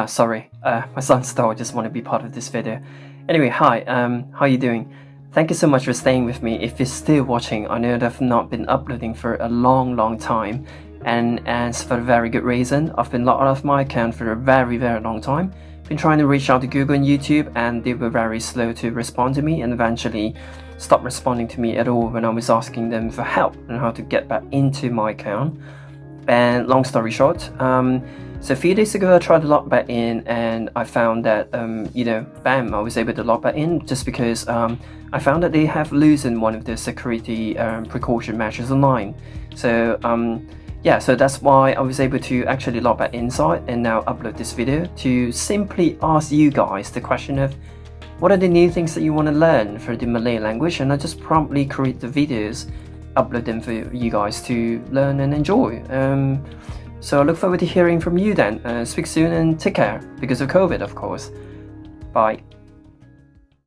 Sorry, my son's dog just want to be part of this video. Anyway, hi, how you doing? Thank you so much for staying with me. If you're still watching, I know that I've not been uploading for a long time, and it's for a very good reason. I've been locked off my account for a very long time. Been trying to reach out to Google and YouTube, and they were very slow to respond to me, and eventually stopped responding to me at all when I was asking them for help on how to get back into my account. And long story short, so a few days ago I tried to log back in, and I found that bam, I was able to log back in just because I found that they have loosened one of the security precaution measures online. So yeah, so that's why I was able to actually log back inside and now upload this video to simply ask you guys the question of what are the new things that you want to learn for the Malay language, and I just promptly create the videos, upload them for you guys to learn and enjoy. So I look forward to hearing from you then. Speak soon and take care, because of COVID, of course. Bye.